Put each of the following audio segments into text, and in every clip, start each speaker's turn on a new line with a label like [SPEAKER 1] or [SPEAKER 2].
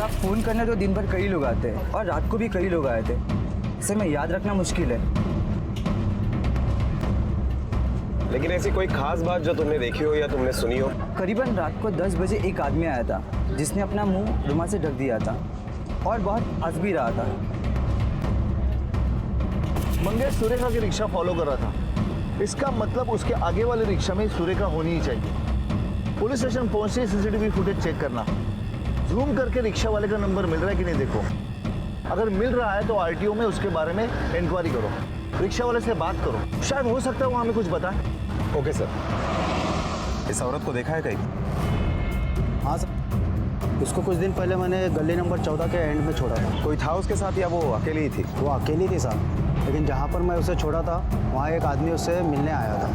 [SPEAKER 1] साहब फ़ोन करने तो दिन भर कई लोग आते हैं और रात को भी कई लोग आए थे। इसे मैं याद रखना मुश्किल है।
[SPEAKER 2] लेकिन ऐसी कोई खास बात जो तुमने देखी हो या तुमने सुनी हो?
[SPEAKER 1] करीबन रात को 10 बजे एक आदमी आया था जिसने अपना मुंह रुमाल से ढक दिया था और बहुत हंस भी रहा था।
[SPEAKER 3] मंगेश सुरेखा की रिक्शा फॉलो कर रहा था। इसका मतलब उसके आगे वाले रिक्शा में सुरेखा होनी ही चाहिए। पुलिस स्टेशन पहुंचते सीसीटीवी फुटेज चेक करना, जूम करके रिक्शा वाले का नंबर मिल रहा है कि नहीं देखो। अगर मिल रहा है तो आरटीओ में उसके बारे में इंक्वायरी करो, रिक्शा वाले से बात करो, शायद हो सकता है वो हमें कुछ बताए।
[SPEAKER 2] Okay sir. इस औरत को देखा है कहीं?
[SPEAKER 4] हाँ सर, उसको कुछ दिन पहले मैंने गली नंबर 14 के एंड में छोड़ा था।
[SPEAKER 2] कोई था उसके साथ या वो अकेली ही थी?
[SPEAKER 4] वो अकेली थी साहब, लेकिन जहाँ पर मैं उसे छोड़ा था वहाँ एक आदमी उससे मिलने आया था।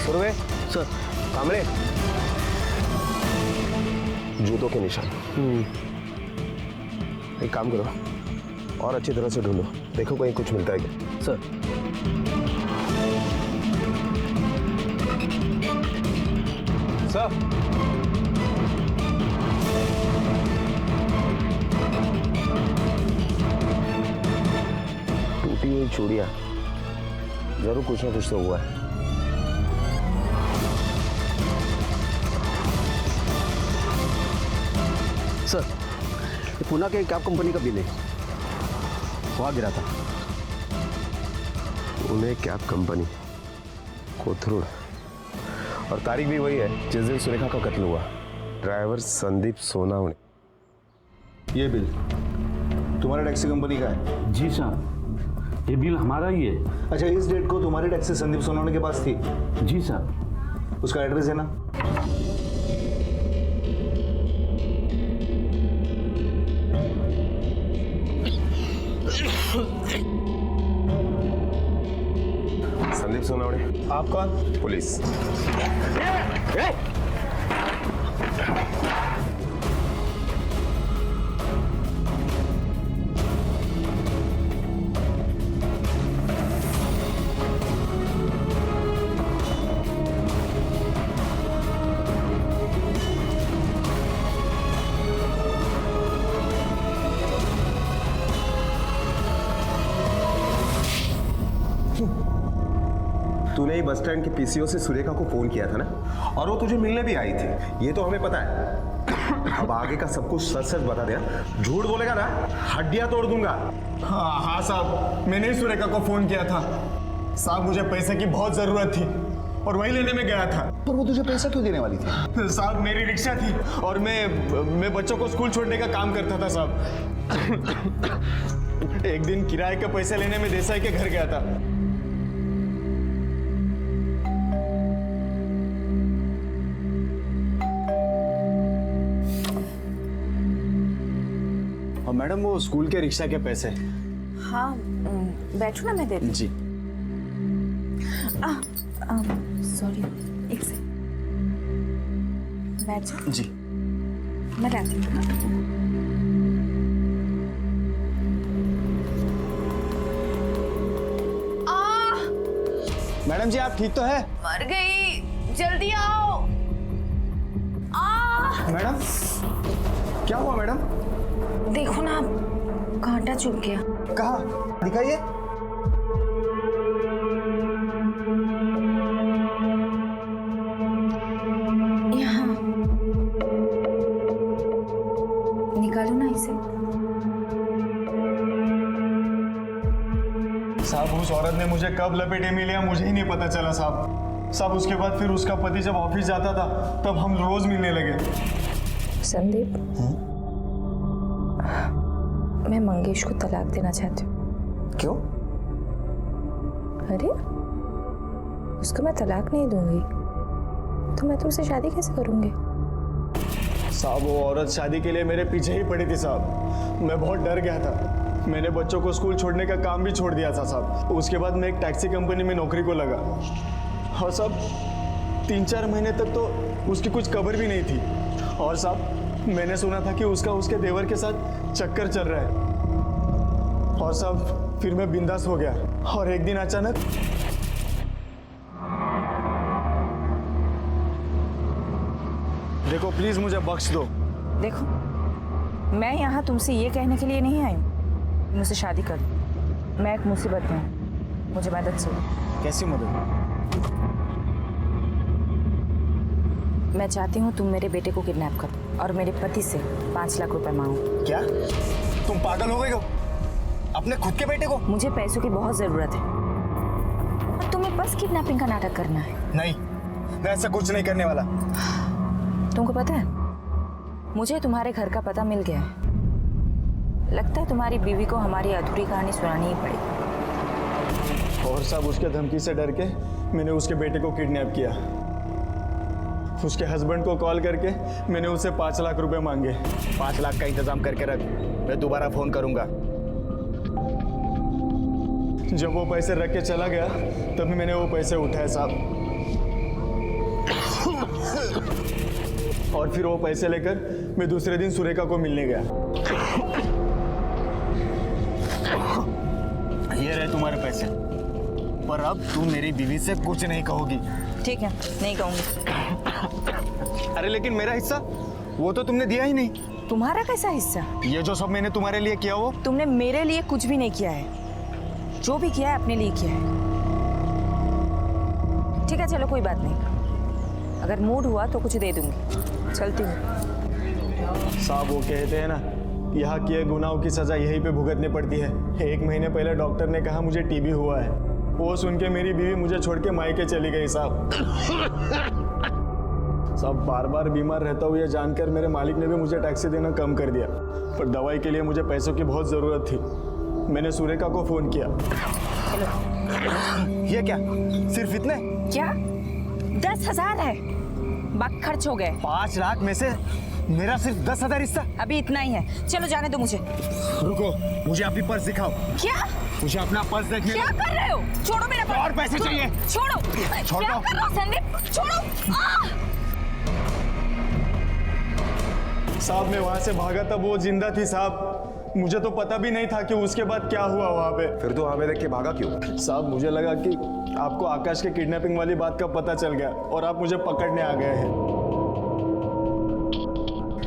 [SPEAKER 2] सुरवे
[SPEAKER 4] सर।
[SPEAKER 2] कामड़े, जूतों के निशान। एक काम करो और अच्छी तरह से ढूंढो, देखो कहीं कुछ मिलता है क्या।
[SPEAKER 4] सर।
[SPEAKER 2] सर, टूटी हुई चूड़ियां, जरूर कुछ ना कुछ तो हुआ है।
[SPEAKER 4] सर, ये पुणे के कैब कंपनी का बिल है, वहाँ गिरा था।
[SPEAKER 2] उन्हें कैब कंपनी, कोथरूड, और तारीख भी वही है जिस दिन सुरेखा का कत्ल हुआ। ड्राइवर संदीप सोनावणे।
[SPEAKER 3] ये बिल तुम्हारे टैक्सी कंपनी का है?
[SPEAKER 5] जी सर, ये बिल हमारा ही है।
[SPEAKER 3] अच्छा, इस डेट को तुम्हारी टैक्सी संदीप सोनावणे के पास थी?
[SPEAKER 5] जी सर।
[SPEAKER 3] उसका एड्रेस है ना?
[SPEAKER 2] संदीप सोनावणे।
[SPEAKER 3] आप कौन?
[SPEAKER 2] पुलिस। तूने ही बस स्टैंड के पीसीओ से सुरेखा को फोन किया था ना, और वो तुझे मिलने भी आई थी, ये तो हमें पता है। अब आगे का सब कुछ सच सच बता दिया, झूठ बोलेगा ना हड्डियां तोड़ दूंगा।
[SPEAKER 6] हाँ साहब, मैंने ही सुरेखा को फोन किया था साहब। मुझे पैसे की बहुत जरूरत थी और वही लेने में गया था।
[SPEAKER 3] पर वो तुझे पैसा क्यों देने वाली थी?
[SPEAKER 6] साहब मेरी रिक्शा थी और मैं बच्चों को स्कूल छोड़ने का काम करता था साहब। एक दिन किराए के पैसे लेने में देसाई के घर गया था।
[SPEAKER 3] और मैडम वो स्कूल के रिक्शा के पैसे?
[SPEAKER 7] हाँ, बैठो ना, मैं दे दूँ।
[SPEAKER 3] जी।
[SPEAKER 7] सॉरी, एक सेकंड, बैठ जाओ।
[SPEAKER 3] जी।
[SPEAKER 7] मैं लाती हूँ।
[SPEAKER 3] मैडम जी, आप ठीक तो है?
[SPEAKER 7] मर गई, जल्दी आओ।
[SPEAKER 3] मैडम, क्या हुआ मैडम?
[SPEAKER 7] देखो ना, कांटा चुभ गया।
[SPEAKER 3] कहाँ? दिखाइए।
[SPEAKER 7] यहाँ। निकालो ना इसे।
[SPEAKER 6] साहब उस औरत ने मुझे कब लपेटे में लिया मुझे ही नहीं पता चला साहब। उसके बाद फिर उसका पति जब ऑफिस जाता था तब हम रोज मिलने लगे।
[SPEAKER 7] संदीप, मैं मंगेश को तलाक देना चाहती हूँ।
[SPEAKER 3] क्यों?
[SPEAKER 8] अरे उसको मैं तलाक नहीं दूंगी तो मैं तुमसे शादी कैसे करूंगी?
[SPEAKER 6] साहब वो औरत शादी के लिए मेरे पीछे ही पड़ी थी साहब। मैं बहुत डर गया था। मैंने बच्चों को स्कूल छोड़ने का काम भी छोड़ दिया था साहब। उसके बाद मैं एक टैक्सी कंपनी में नौकरी को लगा और साहब 3-4 महीने तक तो उसकी कुछ खबर भी नहीं थी। और साहब मैंने सुना था कि उसका उसके देवर के साथ चक्कर चल रहा है। और साहब फिर मैं बिंदास हो गया और एक दिन अचानक देखो प्लीज मुझे बख्श दो।
[SPEAKER 9] देखो मैं यहाँ तुमसे ये कहने के लिए नहीं आई हूँ मुझसे शादी कर। मैं एक मुसीबत में हूँ, मुझे मदद चाहिए।
[SPEAKER 6] कैसी मदद?
[SPEAKER 9] मैं चाहती हूँ तुम मेरे बेटे को किडनैप करो और मेरे पति से 5 लाख रुपए मांगो।
[SPEAKER 6] क्या तुम पागल हो गई हो? अपने खुद के बेटे को?
[SPEAKER 9] मुझे पैसों की बहुत जरूरत है और तुम्हें बस किडनैपिंग का नाटक करना है।
[SPEAKER 6] नहीं, मैं ऐसा कुछ नहीं करने वाला।
[SPEAKER 9] तुमको पता है मुझे तुम्हारे घर का पता मिल गया है। लगता है तुम्हारी बीवी को हमारी अधूरी कहानी सुनानी ही पड़ेगी।
[SPEAKER 6] और साहब उसके धमकी से डर के मैंने उसके बेटे को किडनैप किया। उसके हस्बैंड को कॉल करके मैंने उससे 5 लाख रुपए मांगे।
[SPEAKER 3] 5 लाख का इंतजाम करके रख, मैं दोबारा फोन करूंगा।
[SPEAKER 6] जब वो पैसे रख के चला गया तभी मैंने वो पैसे उठाए साहब। और फिर वो पैसे लेकर मैं दूसरे दिन सुरेखा को मिलने गया। ये रहे तुम्हारे पैसे, पर अब तुम मेरी बीवी से कुछ नहीं कहोगी।
[SPEAKER 9] ठीक है, नहीं कहूंगी।
[SPEAKER 6] अरे लेकिन मेरा हिस्सा वो तो तुमने दिया ही नहीं।
[SPEAKER 9] तुम्हारा कैसा हिस्सा?
[SPEAKER 6] ये जो सब मैंने तुम्हारे लिए किया वो
[SPEAKER 9] तुमने मेरे लिए कुछ भी नहीं किया है। जो भी किया है अपने लिए किया है। ठीक है चलो कोई बात नहीं, अगर मूड हुआ तो कुछ दे दूंगी। चलती हूँ।
[SPEAKER 6] साहब वो कहते हैं ना, यहाँ किए गुनाहों की सजा यहीं पे भुगतनी पड़ती है। 1 महीने पहले डॉक्टर ने कहा मुझे टीबी हुआ है। वो सुन के मेरी बीवी मुझे छोड़ के मायके चली गई साहब। साहब बार बार बीमार रहता हूँ ये जानकर मेरे मालिक ने भी मुझे टैक्सी देना कम कर दिया। पर दवाई के लिए मुझे पैसों की बहुत ज़रूरत थी। मैंने सुरेखा को फ़ोन किया। ये क्या सिर्फ इतने?
[SPEAKER 9] क्या 10,000 है? बाकी खर्च हो गए।
[SPEAKER 6] 5 लाख में से मेरा सिर्फ 10,000 हिस्सा?
[SPEAKER 9] अभी इतना ही है, चलो जाने दो मुझे।
[SPEAKER 6] रुको, मुझे अपनी पर्स दिखाओ।
[SPEAKER 9] क्या?
[SPEAKER 6] मुझे अपना पर्स देखने
[SPEAKER 9] क्या कर रहे हो? छोड़ो मेरा पर्स।
[SPEAKER 6] और पैसे चाहिए।
[SPEAKER 9] छोड़ो।
[SPEAKER 6] छोड़
[SPEAKER 9] क्या
[SPEAKER 6] दो।
[SPEAKER 9] कर रहे हो संदीप? छोड़ो।
[SPEAKER 6] साहब मैं वहां से भागा तब वो जिंदा थी साहब। मुझे तो पता भी नहीं था कि उसके बाद क्या हुआ वहां पे।
[SPEAKER 2] फिर तो हमें देख के भागा क्यों?
[SPEAKER 6] साहब मुझे लगा कि आपको आकाश के किडनैपिंग वाली बात का पता चल गया और आप मुझे पकड़ने आ गए हैं।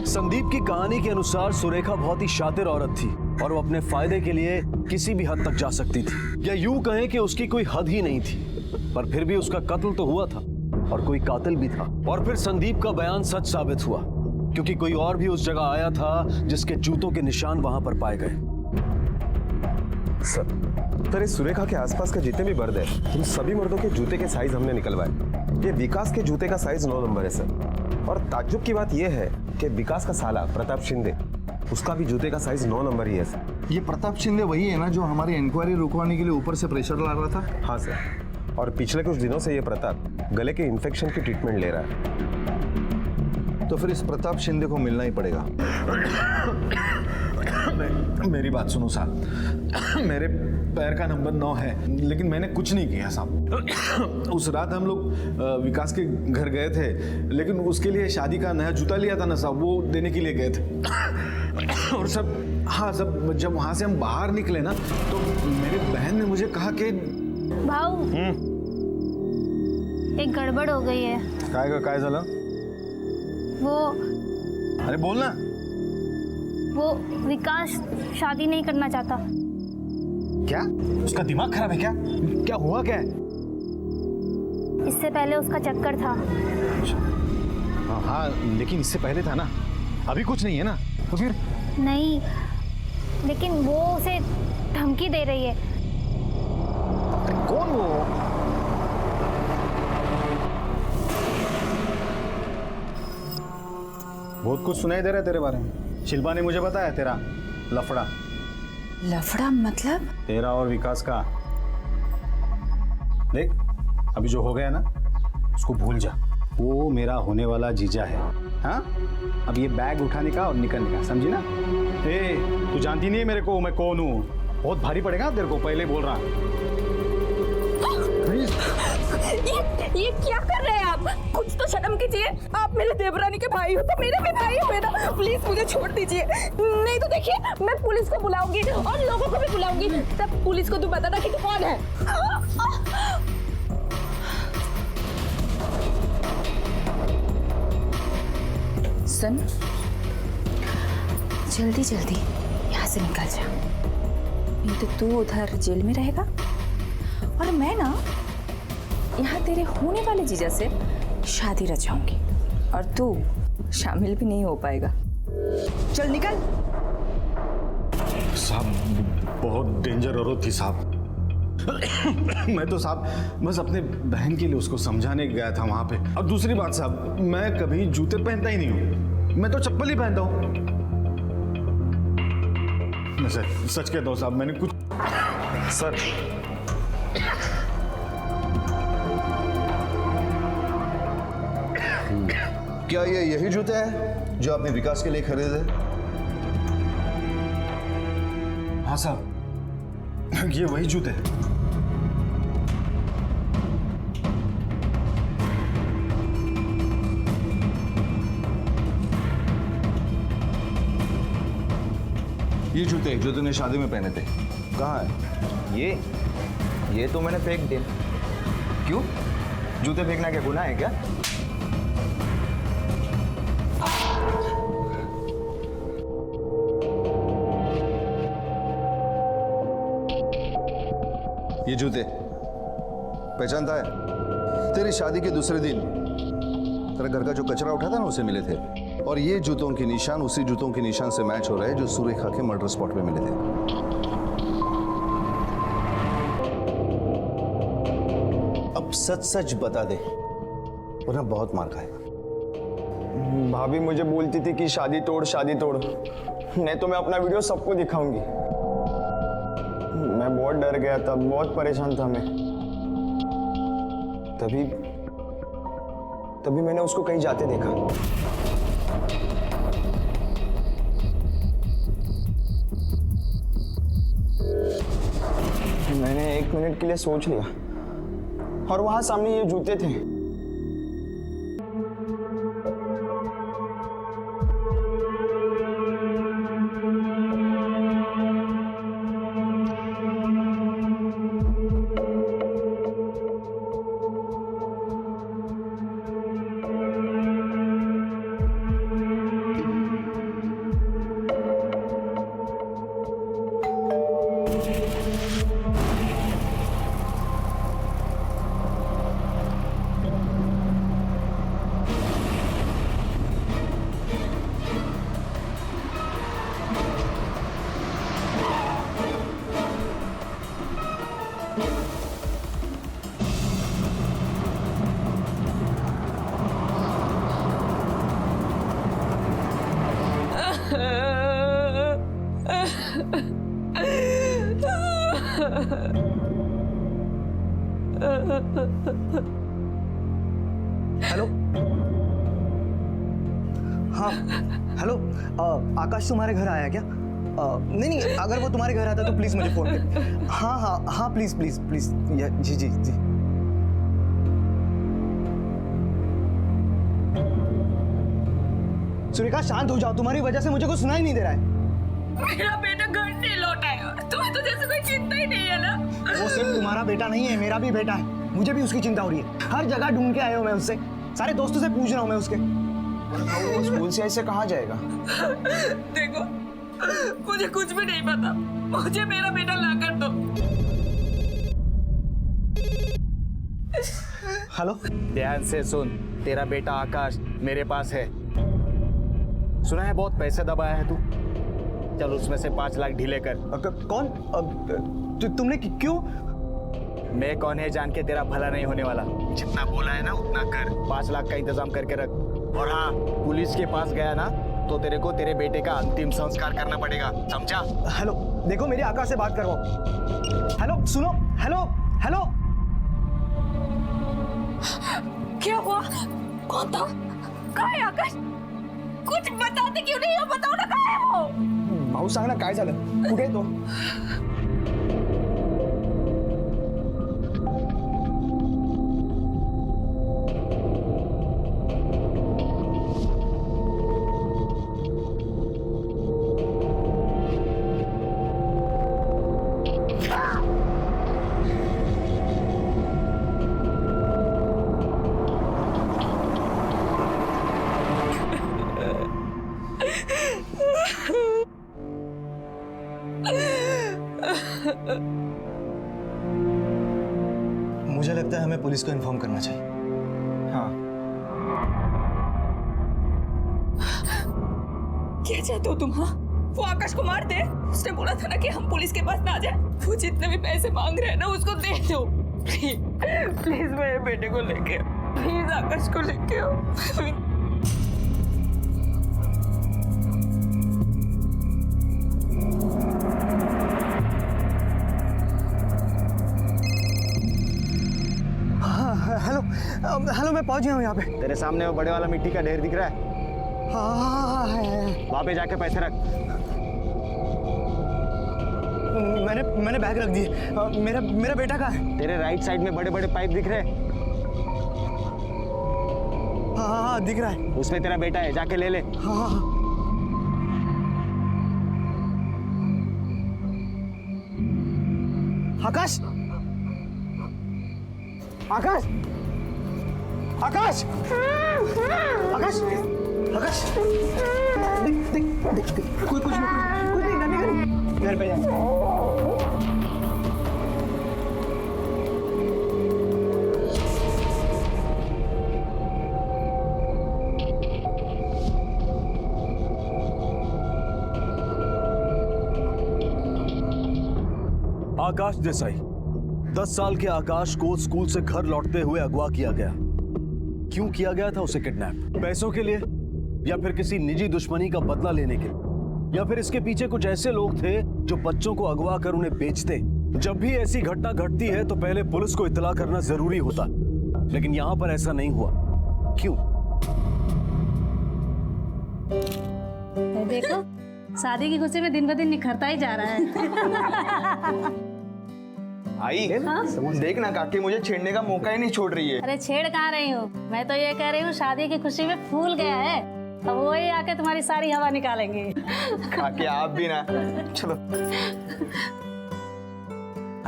[SPEAKER 10] संदीप की कहानी के अनुसार सुरेखा बहुत ही शातिर औरत थी और वो अपने फायदे के लिए किसी भी हद तक जा सकती थी, या यूं कहें कि उसकी कोई हद ही नहीं थी। पर फिर भी उसका कत्ल तो हुआ था और कोई कातिल भी था। और फिर संदीप का बयान सच साबित हुआ क्योंकि कोई और भी उस जगह आया था जिसके जूतों के निशान वहां पर पाए गए।
[SPEAKER 2] सर इस सुरेखा के आसपास के जितने भी मर्द हैं, उन सभी मर्दों के जूते के साइज हमने निकलवाए। ये विकास के जूते का साइज 9 नंबर है सर। और ताज्जुब की बात यह है कि विकास का साला प्रताप शिंदे, उसका भी जूते का साइज 9 नंबर ही है सर।
[SPEAKER 3] ये प्रताप शिंदे वही है ना जो हमारी इंक्वायरी रुकवाने के लिए ऊपर से प्रेशर ला रहा था?
[SPEAKER 2] हाँ सर, और पिछले कुछ दिनों से ये प्रताप गले के इन्फेक्शन की ट्रीटमेंट ले रहा है।
[SPEAKER 3] तो फिर इस प्रताप शिंदे को मिलना ही पड़ेगा।
[SPEAKER 6] मेरी बात सुनो साहब, मेरे पैर का नंबर 9 है लेकिन मैंने कुछ नहीं किया साहब। उस रात हम लोग विकास के घर गए थे, लेकिन उसके लिए शादी का नया जूता लिया था ना साहब, वो देने के लिए गए थे। और सब हाँ सब जब वहाँ से हम बाहर निकले ना तो मेरी बहन ने मुझे कहा कि
[SPEAKER 11] भाऊ एक गड़बड़ हो गई है।
[SPEAKER 6] काय झालं?
[SPEAKER 11] वो
[SPEAKER 6] अरे बोलना।
[SPEAKER 11] वो विकास शादी नहीं करना चाहता।
[SPEAKER 6] क्या? उसका दिमाग खराब है क्या? क्या हुआ क्या है?
[SPEAKER 11] इससे पहले उसका चक्कर था।
[SPEAKER 6] हाँ लेकिन इससे पहले था ना, अभी कुछ नहीं है ना, तो फिर?
[SPEAKER 11] नहीं, लेकिन वो उसे धमकी दे रही है।
[SPEAKER 6] कौन वो? बहुत कुछ सुनाई दे रहा है तेरे बारे में। शिल्पा ने मुझे बताया तेरा लफड़ा।
[SPEAKER 9] लफड़ा मतलब?
[SPEAKER 6] तेरा और विकास का।
[SPEAKER 12] देख, अभी जो हो गया ना उसको भूल जा। वो मेरा होने वाला जीजा है। हाँ, अब ये बैग उठाने का और निकलने का, समझी ना? ए, तू जानती नहीं है मेरे को, मैं कौन हूँ? बहुत भारी पड़ेगा तेरे को, पहले बोल रहा।
[SPEAKER 9] ये क्या कर रहे हैं आप? कुछ तो शर्म कीजिए। आप मेरे देवरानी के भाई हो तो मेरे भी भाई हो ना। प्लीज मुझे छोड़ दीजिए, नहीं तो देखिए मैं पुलिस को बुलाऊंगी और लोगों को भी बुलाऊंगी। तब पुलिस को तू बताना कि तू कौन है। सुन, जल्दी जल्दी यहाँ से निकल जा, नहीं तो तू उधर जेल में रहेगा और मैं ना यहाँ तेरे होने वाले जीजा से शादी रचाऊंगी और तू शामिल भी नहीं हो पाएगा।
[SPEAKER 1] चल निकल।
[SPEAKER 12] साहब बहुत डेंजर औरत थी साहब। मैं तो साहब बस अपने बहन के लिए उसको समझाने गया था वहां पे। और दूसरी बात साहब, मैं कभी जूते पहनता ही नहीं हूँ, मैं तो चप्पल ही पहनता हूँ। मैं सच कहता हूँ साहब, मैंने कुछ
[SPEAKER 2] सर
[SPEAKER 3] क्या ये यही जूते हैं जो आपने विकास के लिए खरीदे?
[SPEAKER 12] हाँ साहब, ये वही जूते हैं।
[SPEAKER 3] ये जूते जो तूने शादी में पहने थे कहाँ है?
[SPEAKER 1] ये तो मैंने फेंक दिए। क्यों? जूते फेंकना क्या गुनाह है क्या?
[SPEAKER 3] ये जूते पहचानता है? तेरी शादी के दूसरे दिन तेरा घर का जो कचरा उठा था ना, उसे मिले थे। और ये जूतों के निशान उसी जूतों के निशान से मैच हो रहे हैं जो सुरेखा के मर्डर स्पॉट पे मिले थे। अब सच सच बता दे वरना बहुत मार खाएगा।
[SPEAKER 6] भाभी मुझे बोलती थी कि शादी तोड़ नहीं तो मैं अपना वीडियो सबको दिखाऊंगी। मैं बहुत डर गया था, बहुत परेशान था मैं। तभी मैंने उसको कहीं जाते देखा। मैंने 1 मिनट के लिए सोच लिया और वहां सामने ये जूते थे।
[SPEAKER 1] हेलो, हाँ हेलो, आकाश तुम्हारे घर आया क्या? नहीं, अगर वो तुम्हारे घर आता तो प्लीज मुझे फोन कर। हाँ प्लीज प्लीज प्लीज। जी जी जी। सुरेखा शांत हो जाओ, तुम्हारी वजह से मुझे कुछ सुनाई नहीं दे रहा है।
[SPEAKER 9] मेरा बेटा घर नहीं लौटा है, तुम्हें तो जैसे कोई चिंता ही नहीं है ना।
[SPEAKER 1] वो सिर्फ तुम्हारा बेटा नहीं है, मेरा भी बेटा है। मुझे भी उसकी चिंता हो रही है। हर जगह ढूंढ के आए हो मैं उससे, सारे दोस्तों से पूछ रहा हूँ मैं उसके।
[SPEAKER 6] वो स्कूल से ऐसे कहाँ जाएगा?
[SPEAKER 9] देखो, मुझे कुछ भी नहीं पता, मुझे मेरा बेटा ला कर दो।
[SPEAKER 1] हेलो,
[SPEAKER 13] ध्यान से सुन, तेरा बेटा आकाश मेरे पास है। सुना है बहुत पैसे दबाया है तू, चल उसमें से 5 लाख ढीले कर।
[SPEAKER 1] कौन? तुमने क्यों?
[SPEAKER 13] मैं कौन है जान के तेरा भला नहीं होने वाला। जितना बोला है ना उतना कर। 5 लाख का इंतजाम करके रख। और हाँ, पुलिस के पास गया ना तो तेरे को तेरे बेटे का अंतिम संस्कार करना पड़ेगा, समझा?
[SPEAKER 1] हेलो, देखो मेरे आकाश से बात करवाओ। हेलो सुनो, हेलो हेलो।
[SPEAKER 9] कौन था? कहाँ है आकाश? कुछ बताते क्यों नहीं हो? बताओ ना कहाँ है वो?
[SPEAKER 1] भाऊ सांग ना काय झालं, कुठे आहे तो? मुझे लगता है हमें पुलिस को इन्फॉर्म करना चाहिए। हाँ।
[SPEAKER 9] क्या चाहते हो तुम? हाँ, वो आकाश को मार दे। उसने बोला था ना कि हम पुलिस के पास ना जाए। वो जितने भी पैसे मांग रहे हैं ना उसको दे दो। प्लीज मेरे बेटे को लेके आओ। प्लीज आकाश को लेके आओ।
[SPEAKER 1] हेलो हेलो, मैं पहुंच गया हूँ यहाँ पे।
[SPEAKER 13] तेरे सामने वो बड़े वाला मिट्टी का ढेर दिख रहा है?
[SPEAKER 1] हाँ, है।
[SPEAKER 13] वहां पे जाके पैसे रख।
[SPEAKER 1] मैंने बैग रख दिए। मेरा बेटा कहाँ है?
[SPEAKER 13] तेरे राइट साइड में बड़े बड़े पाइप दिख रहे हैं?
[SPEAKER 1] हाँ, दिख रहा है।
[SPEAKER 13] उसमें तेरा बेटा है, जाके ले ले।
[SPEAKER 1] हाँ। आकाश, आकाश, आकाश, आकाश, आकाश, देख, कुछ नहीं, घर पे जा।
[SPEAKER 10] आकाश देसाई, 10 साल के आकाश को स्कूल से घर लौटते हुए अगवा किया गया। क्यों किया गया था उसे किडनैप? पैसों के लिए, या फिर किसी निजी दुश्मनी का बदला लेने के लिए, या फिर इसके पीछे कुछ ऐसे लोग थे जो बच्चों को अगवा कर उन्हें बेचते। जब भी ऐसी घटना घटती है तो पहले पुलिस को इत्तला करना जरूरी होता, लेकिन यहां पर ऐसा नहीं हुआ। क्यों?
[SPEAKER 11] देखो, शादी की खुशी में दिन ब दिन निखरता ही जा रहा है।
[SPEAKER 1] आई, देख ना काकी मुझे छेड़ने का मौका ही नहीं छोड़ रही है।
[SPEAKER 11] अरे छेड़ कहाँ रही हूँ, मैं तो ये कह रही हूँ शादी की खुशी में फूल गया है, अब वही आके तुम्हारी सारी हवा निकालेंगे।
[SPEAKER 1] काकी आप भी ना, चलो।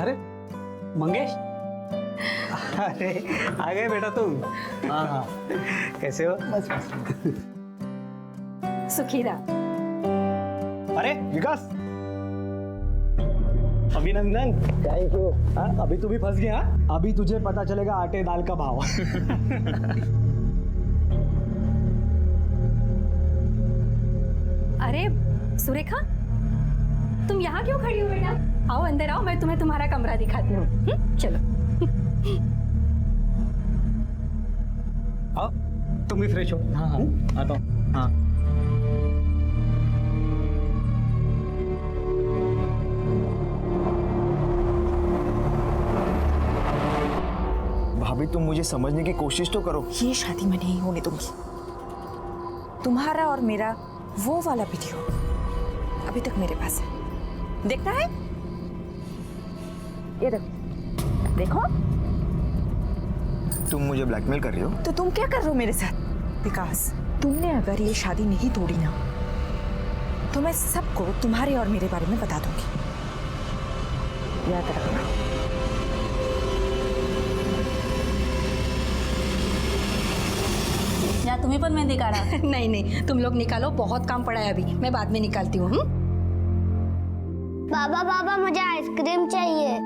[SPEAKER 4] अरे मंगेश, अरे आ गए बेटा तुम? हाँ हाँ, कैसे हो? बस
[SPEAKER 11] सुखीरा।
[SPEAKER 1] अरे विकास, अभिनंदन।
[SPEAKER 4] Thank you. अभी तू भी फंस गया? अभी तुझे पता चलेगा आटे दाल का भाव।
[SPEAKER 8] अरे सुरेखा, तुम यहाँ क्यों खड़ी हो बेटा? आओ अंदर आओ, मैं तुम्हें तुम्हारा कमरा दिखाती हूँ। चलो।
[SPEAKER 4] आओ, तुम भी फ्रेश हो। हाँ हाँ, आता हूँ। हाँ।
[SPEAKER 1] भाभी तुम मुझे समझने की कोशिश तो करो।
[SPEAKER 9] ये शादी मैं नहीं होने दूंगी। तुम्हारा और मेरा वो वाला वीडियो अभी तक मेरे पास है, देखना है? ये देखो, देखो।
[SPEAKER 1] तुम मुझे ब्लैकमेल कर रही हो?
[SPEAKER 9] तो तुम क्या कर रहे हो मेरे साथ? विकास, तुमने अगर ये शादी नहीं तोड़ी ना तो मैं सबको तुम्हारे और मेरे बारे में बता दूंगी, याद रखना।
[SPEAKER 11] या तुम्हें पर मेहंदी काढ़ा?
[SPEAKER 8] नहीं नहीं, तुम लोग निकालो, बहुत काम पड़ा है अभी, मैं बाद में निकालती हूँ।
[SPEAKER 11] बाबा बाबा मुझे आइसक्रीम चाहिए।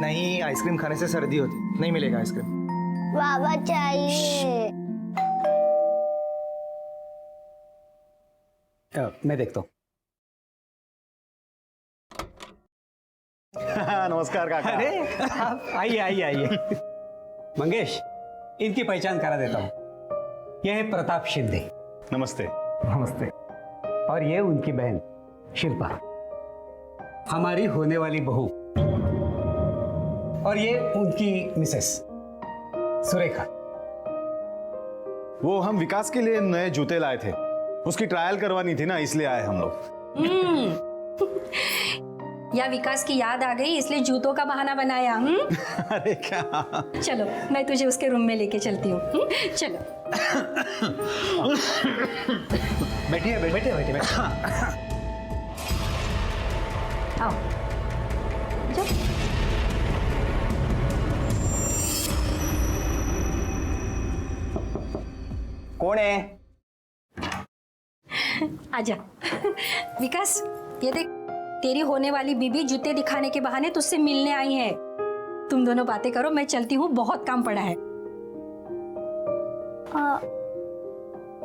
[SPEAKER 1] नहीं, आइसक्रीम खाने से सर्दी होती, नहीं मिलेगा आइसक्रीम।
[SPEAKER 11] बाबा चाहिए।
[SPEAKER 4] मैं देखता हूँ।
[SPEAKER 3] नमस्कार काका।
[SPEAKER 4] अरे आप आइए आइए आइए। मंगेश, इनकी पहचान करा देता हूँ। यह है प्रताप शिंदे।
[SPEAKER 12] नमस्ते।
[SPEAKER 4] नमस्ते। और ये उनकी बहन शिल्पा, हमारी होने वाली बहू। और ये उनकी मिसेस सुरेखा।
[SPEAKER 12] वो हम विकास के लिए नए जूते लाए थे, उसकी ट्रायल करवानी थी ना, इसलिए आए हम लोग।
[SPEAKER 8] या विकास की याद आ गई इसलिए जूतों का बहाना बनाया।
[SPEAKER 12] अरे क्या।
[SPEAKER 8] चलो मैं तुझे उसके रूम में लेके चलती हूँ। चलो
[SPEAKER 1] बैठिए बैठिए बैठिए बैठिए।
[SPEAKER 8] आओ जाओ।
[SPEAKER 1] कौन है?
[SPEAKER 8] आजा। विकास ये देख, तेरी होने वाली बीबी जूते दिखाने के बहाने तुझसे मिलने आई है। तुम दोनों बातें करो, मैं चलती हूँ, बहुत काम पड़ा है।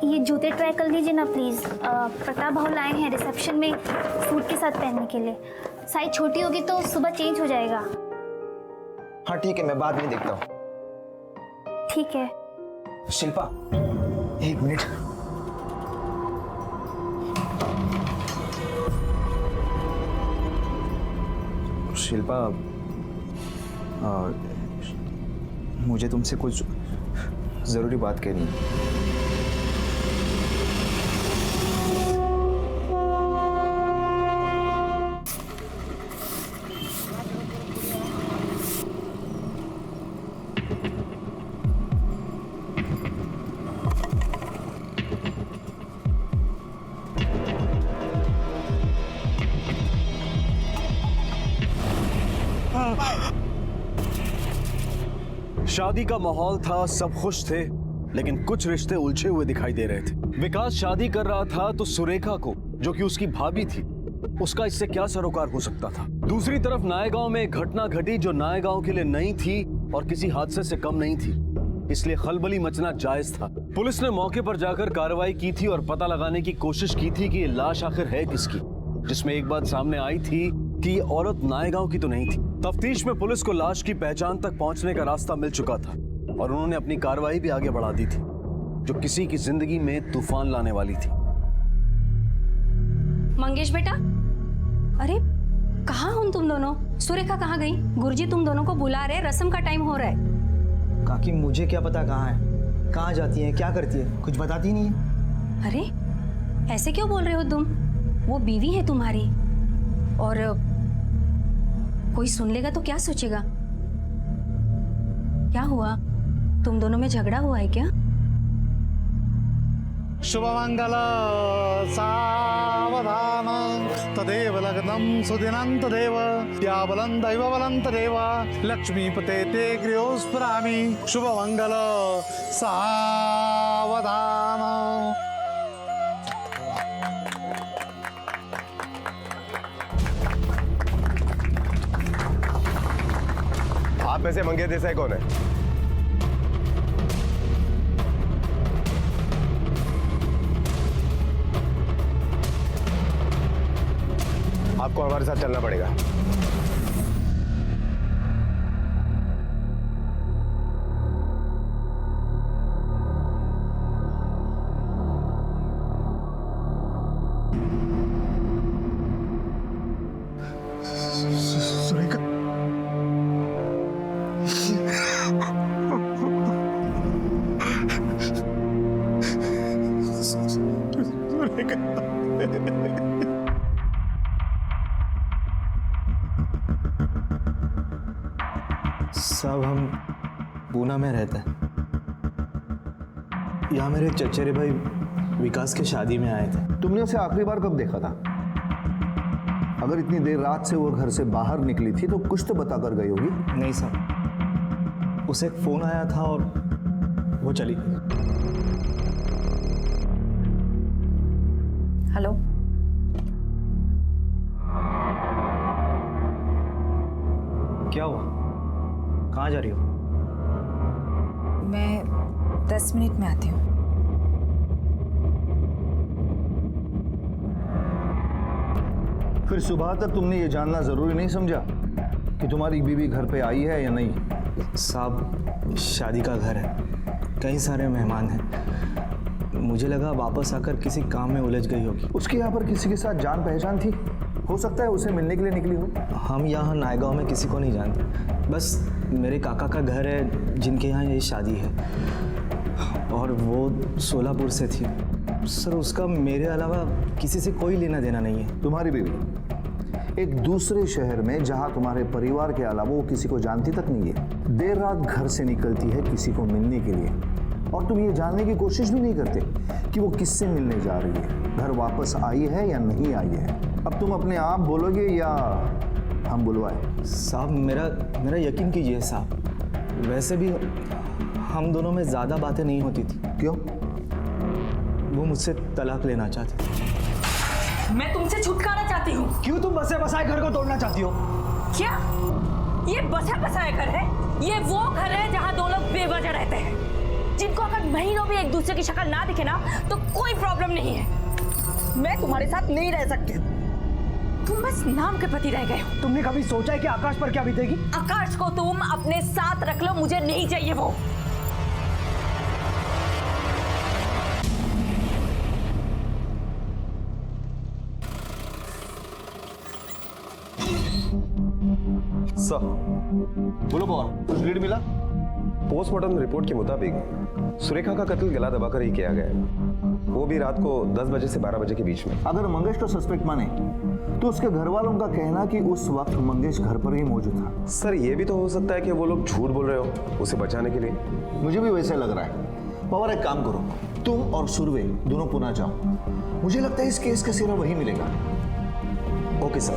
[SPEAKER 14] ये जूते ट्राई कर लीजिए ना प्लीज़। प्रताप भाव लाए हैं रिसेप्शन में सूट के साथ पहनने के लिए। साइज छोटी होगी तो सुबह चेंज हो जाएगा।
[SPEAKER 1] हाँ ठीक है, मैं बाद में देखता हूँ।
[SPEAKER 14] ठीक है।
[SPEAKER 1] शिल्पा एक मिनट। शिल्पा मुझे तुमसे कुछ ज़रूरी बात कहनी है।
[SPEAKER 10] शादी का माहौल था, सब खुश थे, लेकिन कुछ रिश्ते उलझे हुए दिखाई दे रहे थे। विकास शादी कर रहा था तो सुरेखा को, जो कि उसकी भाभी थी, उसका इससे क्या सरोकार हो सकता था। दूसरी तरफ नायगांव में एक घटना घटी जो नायगांव के लिए नई थी और किसी हादसे से कम नहीं थी, इसलिए खलबली मचना जायज था। पुलिस ने मौके पर जाकर कार्रवाई की थी और पता लगाने की कोशिश की थी कि ये लाश आखिर है किसकी, जिसमें एक बात सामने आई थी कि ये औरत नायगांव की तो नहीं थी। तफ्तीश में पुलिस को लाश की पहचान तक पहुंचने का रास्ता मिल चुका था और उन्होंने अपनी कार्रवाई भी आगे बढ़ा दी थी, जो किसी की जिंदगी में तूफान लाने वाली थी।
[SPEAKER 8] मंगेश बेटा, अरे कहाँ हो तुम दोनों? सुरेखा कहाँ गई? गुरुजी तुम दोनों को बुला रहे, रस्म का टाइम हो रहा है।
[SPEAKER 1] काकी मुझे क्या पता कहाँ है, कहाँ जाती है, क्या करती है, कुछ बताती नहीं है।
[SPEAKER 8] अरे ऐसे क्यों बोल रहे हो तुम? वो बीवी है तुम्हारी, और कोई सुन लेगा तो क्या सोचेगा? क्या हुआ, तुम दोनों में झगड़ा हुआ है क्या?
[SPEAKER 12] शुभमंगल सावधान तदेव लग्नं सुदिनं तदेव या बलं दैव बलं तदेव लक्ष्मीपते ते गृहोस्फुरामि शुभमंगल सावधान।
[SPEAKER 2] आप में से मंगेश देसाई कौन है? आपको हमारे साथ चलना पड़ेगा।
[SPEAKER 1] सुरेखा सब हम पूना में रहते हैं। यहाँ मेरे चचेरे भाई विकास के शादी में आए थे।
[SPEAKER 3] तुमने उसे आखिरी बार कब देखा था? अगर इतनी देर रात से वो घर से बाहर निकली थी तो कुछ तो बता कर गई होगी।
[SPEAKER 1] नहीं साहब, उसे एक फोन आया था और वो चली गई।
[SPEAKER 9] हेलो,
[SPEAKER 1] क्या हुआ, कहाँ जा रही हो?
[SPEAKER 9] मैं 10 मिनट में आती हूँ।
[SPEAKER 3] फिर सुबह तक तुमने ये जानना जरूरी नहीं समझा कि तुम्हारी बीवी घर पे आई है या नहीं?
[SPEAKER 1] साहब शादी का घर है, कई सारे मेहमान हैं, मुझे लगा वापस आकर किसी काम में उलझ गई होगी।
[SPEAKER 3] उसके यहाँ पर किसी के साथ जान पहचान थी? हो सकता है उसे मिलने के लिए निकली हो।
[SPEAKER 1] हम यहाँ नायगांव में किसी को नहीं जानते, बस मेरे काका का घर है जिनके यहाँ ये शादी है, और वो सोलापुर से थी। सर उसका मेरे अलावा किसी से कोई लेना देना नहीं है।
[SPEAKER 3] तुम्हारी बीवी एक दूसरे शहर में जहां तुम्हारे परिवार के अलावा वो किसी को जानती तक नहीं है, देर रात घर से निकलती है किसी को मिलने के लिए, और तुम ये जानने की कोशिश भी नहीं करते कि वो किससे मिलने जा रही है, घर वापस आई है या नहीं आई है। अब तुम अपने आप बोलोगे या हम बुलवाए?
[SPEAKER 1] साहब मेरा यकीन कीजिए साहब, वैसे भी हम दोनों में ज़्यादा बातें नहीं होती थी।
[SPEAKER 3] क्यों?
[SPEAKER 1] वो मुझसे तलाक लेना चाहते थे।
[SPEAKER 9] मैं तुमसे छुटकारा चाहती हूँ।
[SPEAKER 1] क्यों तुम बसे बसाए घर को तोड़ना चाहती हो?
[SPEAKER 9] क्या ये बसा बसाया घर है? ये वो घर है जहाँ दो लोग बेवजह रहते हैं, जिनको अगर महीनों में एक दूसरे की शक्ल ना दिखे ना तो कोई प्रॉब्लम नहीं है। मैं तुम्हारे साथ नहीं रह सकती। तुम बस नाम के पति रह गए हो।
[SPEAKER 1] तुमने कभी सोचा है कि आकाश पर क्या बीतेगी?
[SPEAKER 9] आकाश को तुम अपने साथ रख लो, मुझे नहीं चाहिए वो।
[SPEAKER 2] सर
[SPEAKER 3] बोलो बॉल, कुछ लीड मिला?
[SPEAKER 2] पोस्टमार्टम रिपोर्ट के मुताबिक सुरेखा का कत्ल गला दबाकर ही किया गया है, वो भी रात को 10 बजे से 12 बजे के बीच में।
[SPEAKER 3] अगर मंगेश को सस्पेक्ट माने तो उसके घर वालों का कहना कि उस वक्त मंगेश घर पर ही मौजूद था।
[SPEAKER 2] सर ये भी तो हो सकता है कि वो लोग झूठ बोल रहे हो उसे बचाने के लिए।
[SPEAKER 3] मुझे भी वैसे लग रहा है। पवार एक काम करो, तुम और सुरवे दोनों पुणे जाओ, मुझे लगता है इस केस का सिरा वही मिलेगा।
[SPEAKER 2] Okay sir.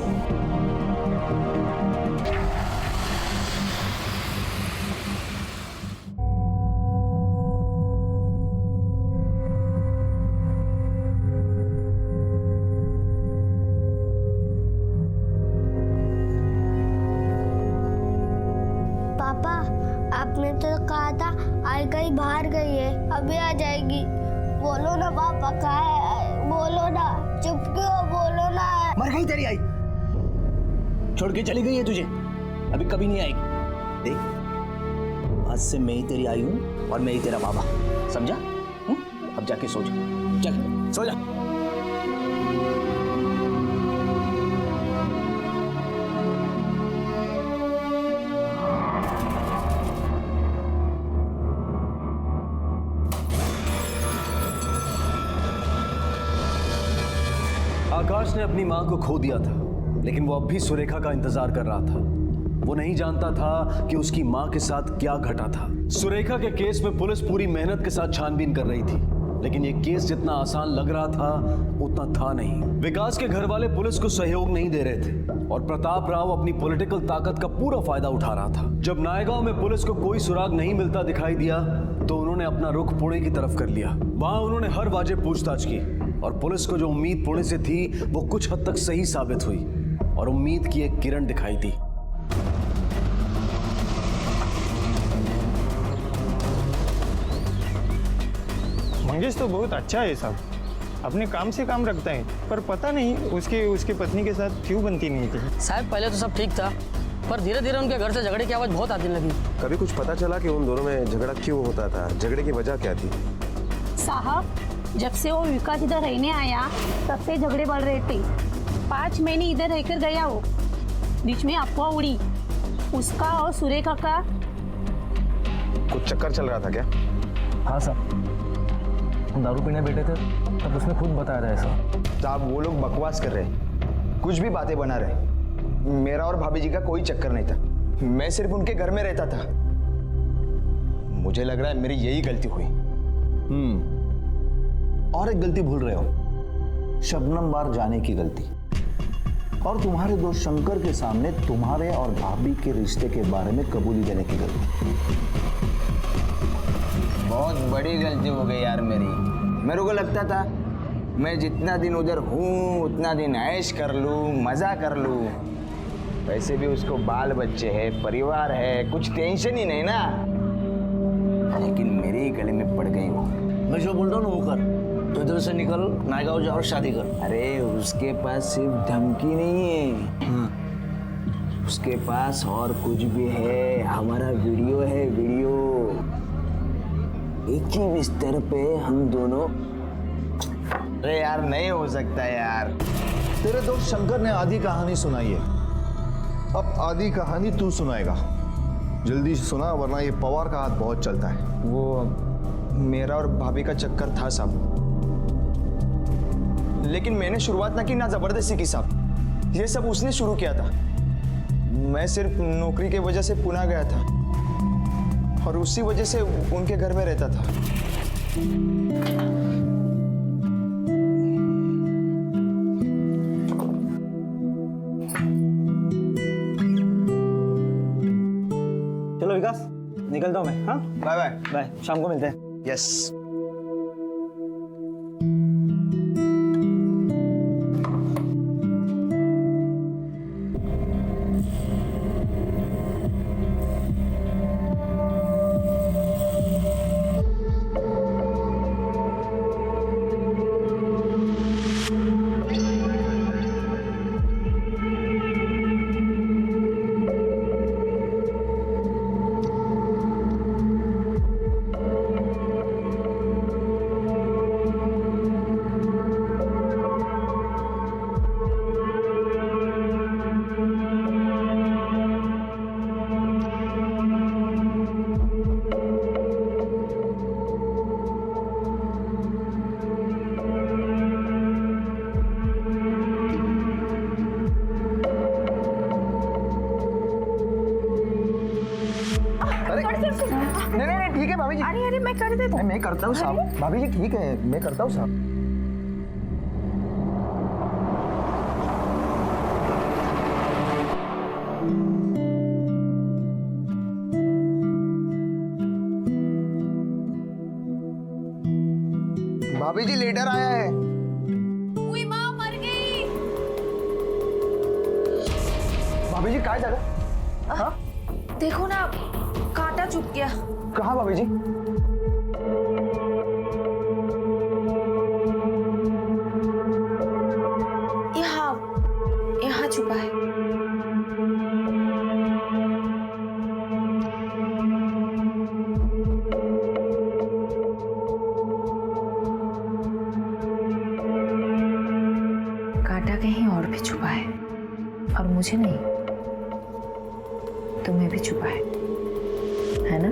[SPEAKER 14] पापा, आपने तो कहा था आई कहीं बाहर गई है, अभी आ जाएगी। बोलो ना पापा, कहाँ है? बोलो ना, चुप क्यों? बोलो ना।
[SPEAKER 1] मर गई तेरी आई, छोड़ के चली गई है तुझे, अभी कभी नहीं आएगी। देख, आज से मैं ही तेरी आई हूँ और मैं ही तेरा बाबा, समझा? अब जाके सो जा, चल सो जा।
[SPEAKER 10] आकाश ने अपनी मां को खो दिया था, लेकिन वो अब भी सुरेखा का इंतजार कर रहा था। वो नहीं जानता था कि उसकी मां के साथ क्या घटा था। सुरेखा के केस में पुलिस पूरी मेहनत के साथ छानबीन कर रही थी, लेकिन ये केस जितना आसान लग रहा था उतना था नहीं। विकास के घर वाले पुलिस को सहयोग नहीं दे रहे थे और प्रताप राव अपनी पॉलिटिकल ताकत का पूरा फायदा उठा रहा था। जब नायगांव में पुलिस को कोई सुराग नहीं मिलता दिखाई दिया तो उन्होंने अपना रुख पुणे की तरफ कर लिया। वहां उन्होंने हर वाजिब पूछताछ की और पुलिस को जो उम्मीद पुणे से थी वो कुछ हद तक सही साबित हुई और उम्मीद की एक किरण दिखाई दी।
[SPEAKER 6] मंगेश तो बहुत अच्छा है साहब, अपने काम से काम रखता है, पर पता नहीं उसके पत्नी के साथ क्यों बनती नहीं थी।
[SPEAKER 15] साहब पहले तो सब ठीक था, पर धीरे धीरे उनके घर से झगड़े की आवाज़ बहुत आने लगी।
[SPEAKER 2] कभी कुछ पता चला कि उन दोनों में झगड़ा क्यों होता था? झगड़े की वजह क्या थी?
[SPEAKER 11] साहब जब से वो विकास इधर रहने आया तब से झगड़े बढ़ रहे थे। 5 महीने इधर रहकर गया वो, बीच में अफवाह उड़ी उसका और सुरेखा का
[SPEAKER 2] कुछ चक्कर चल रहा था क्या?
[SPEAKER 1] हाँ साहब, हम दारू पीने बैठे थे तब उसने खुद बताया था ऐसा।
[SPEAKER 13] साहब वो लोग बकवास कर रहे, कुछ भी बातें बना रहे। मेरा और भाभी जी का कोई चक्कर नहीं था, मैं सिर्फ उनके घर में रहता था। मुझे लग रहा है मेरी यही गलती हुई।
[SPEAKER 3] और एक गलती भूल रहे हो, शबनम बार जाने की गलती, और तुम्हारे दोस्त शंकर के सामने तुम्हारे और भाभी के रिश्ते के बारे में कबूली देने की गलती।
[SPEAKER 13] बहुत बड़ी गलती हो गई यार मेरी। मेरे को लगता था मैं जितना दिन उधर हूँ उतना दिन ऐश कर लूँ, मजा कर लूँ। वैसे भी उसको बाल बच्चे है, परिवार है, कुछ टेंशन ही नहीं ना, लेकिन मेरे ही गले में पड़ गई वो।
[SPEAKER 15] मैं जो बोल रहा हूँ ना वो कर, तो इधर से निकल, नायगांव जा और शादी कर।
[SPEAKER 13] अरे उसके पास सिर्फ धमकी नहीं है, उसके पास और कुछ भी है। हमारा वीडियो है, वीडियो। एक ही बिस्तर पे हम दोनों। अरे यार नहीं हो सकता यार।
[SPEAKER 3] तेरे दोस्त शंकर ने आधी कहानी सुनाई है, अब आधी कहानी तू सुनाएगा। जल्दी सुना वरना ये पवार का हाथ बहुत चलता है।
[SPEAKER 1] वो
[SPEAKER 6] मेरा और भाभी का चक्कर था साहब, लेकिन मैंने शुरुआत ना की ना जबरदस्ती की साहब। ये सब उसने शुरू किया था। मैं सिर्फ नौकरी की वजह से पुणे गया था और उसी वजह से उनके घर में रहता था।
[SPEAKER 4] चलो विकास, निकलता हूँ मैं। हाँ,
[SPEAKER 6] बाय बाय।
[SPEAKER 4] बाय, शाम को मिलते हैं।
[SPEAKER 6] यस। नहीं ठीक है भाभी जी।
[SPEAKER 9] अरे अरे मैं कर देता हूँ।
[SPEAKER 6] मैं करता हूँ साहब। भाभी जी ठीक है, मैं करता हूँ साहब। भाभी जी लेटर आया है।
[SPEAKER 9] उई माँ मर गई।
[SPEAKER 6] भाभी जी काय झालं? हाँ?
[SPEAKER 9] देखो ना, कांटा चुभ गया।
[SPEAKER 6] कहाँ भाभी जी?
[SPEAKER 9] यहाँ यहाँ छुपा है। कांटा कहीं और भी छुपा है और मुझे नहीं, तुम्हें भी छुपा है ना?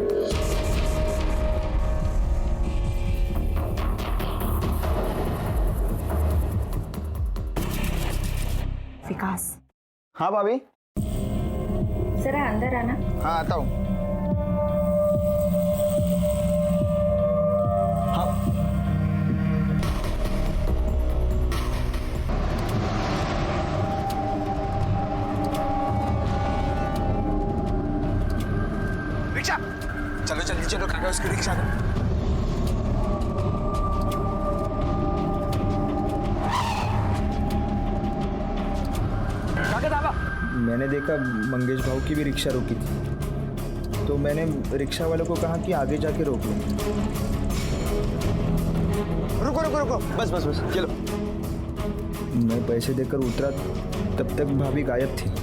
[SPEAKER 9] विकास।
[SPEAKER 6] हाँ भाभी।
[SPEAKER 9] जरा अंदर आना।
[SPEAKER 6] हाँ आता हूँ। रिक्शा चलो जल्दी चलो, काका उसकी रिक्शा दो। मैंने देखा मंगेश भाऊ की भी रिक्शा रोकी थी, तो मैंने रिक्शा वालों को कहा कि आगे जाके रोक लो। रुको रुको रुको, बस बस बस चलो। मैं पैसे देकर उतरा तब तक भाभी गायब थी।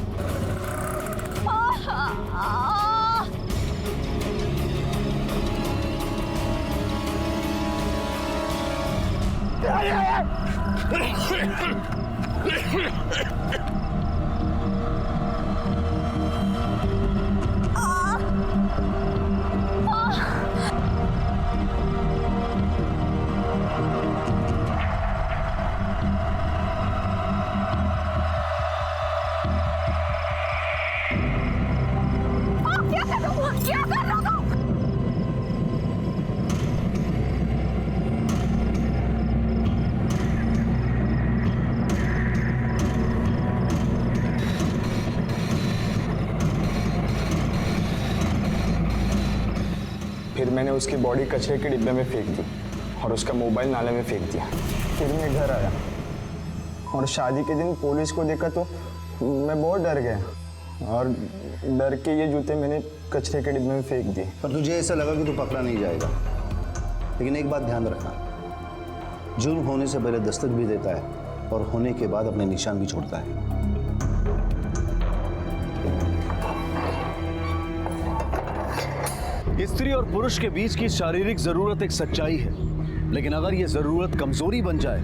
[SPEAKER 6] फिर मैंने उसकी बॉडी कचरे के डिब्बे में फेंक दी और उसका मोबाइल नाले में फेंक दिया। फिर मैं घर आया और शादी के दिन पुलिस को देखा तो मैं बहुत डर गया और डर के ये जूते मैंने कचरे के डिब्बे में फेंक दिए।
[SPEAKER 15] पर तुझे ऐसा लगा कि तू पकड़ा नहीं जाएगा, लेकिन एक बात ध्यान रखना, जुर्म होने से पहले दस्तक भी देता है और होने के बाद अपने निशान भी छोड़ता है।
[SPEAKER 10] स्त्री और पुरुष के बीच की शारीरिक जरूरत एक सच्चाई है, लेकिन अगर ये जरूरत कमजोरी बन जाए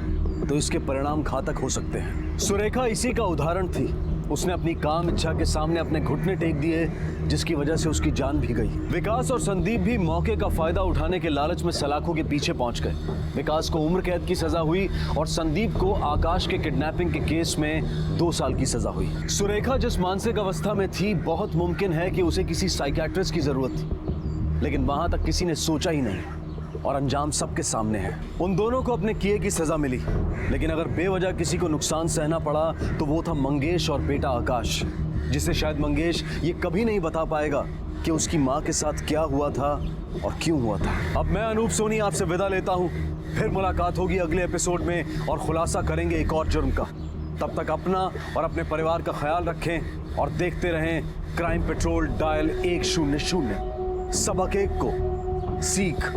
[SPEAKER 10] तो इसके परिणाम घातक हो सकते हैं। सुरेखा इसी का उदाहरण थी। उसने अपनी काम इच्छा के सामने अपने घुटने टेक दिए, जिसकी वजह से उसकी जान भी गई। विकास और संदीप भी मौके का फायदा उठाने के लालच में सलाखों के पीछे पहुंच गए। विकास को उम्र कैद की सजा हुई और संदीप को आकाश के किडनैपिंग के केस में 2 साल की सजा हुई। सुरेखा जिस मानसिक अवस्था में थी, बहुत मुमकिन है कि उसे किसी साइकियाट्रिस्ट की जरूरत थी, लेकिन वहां तक किसी ने सोचा ही नहीं और अंजाम सबके सामने है। उन दोनों को अपने किए की सजा मिली, लेकिन अगर बेवजह किसी को नुकसान सहना पड़ा तो वो था मंगेश और बेटा आकाश, जिसे शायद मंगेश ये कभी नहीं बता पाएगा कि उसकी माँ के साथ क्या हुआ था और क्यों हुआ था। अब मैं अनूप सोनी आपसे विदा लेता हूँ। फिर मुलाकात होगी अगले एपिसोड में और खुलासा करेंगे एक और जुर्म का। तब तक अपना और अपने परिवार का ख्याल रखें और देखते रहें क्राइम पेट्रोल डायल 100। सबक एक को सीख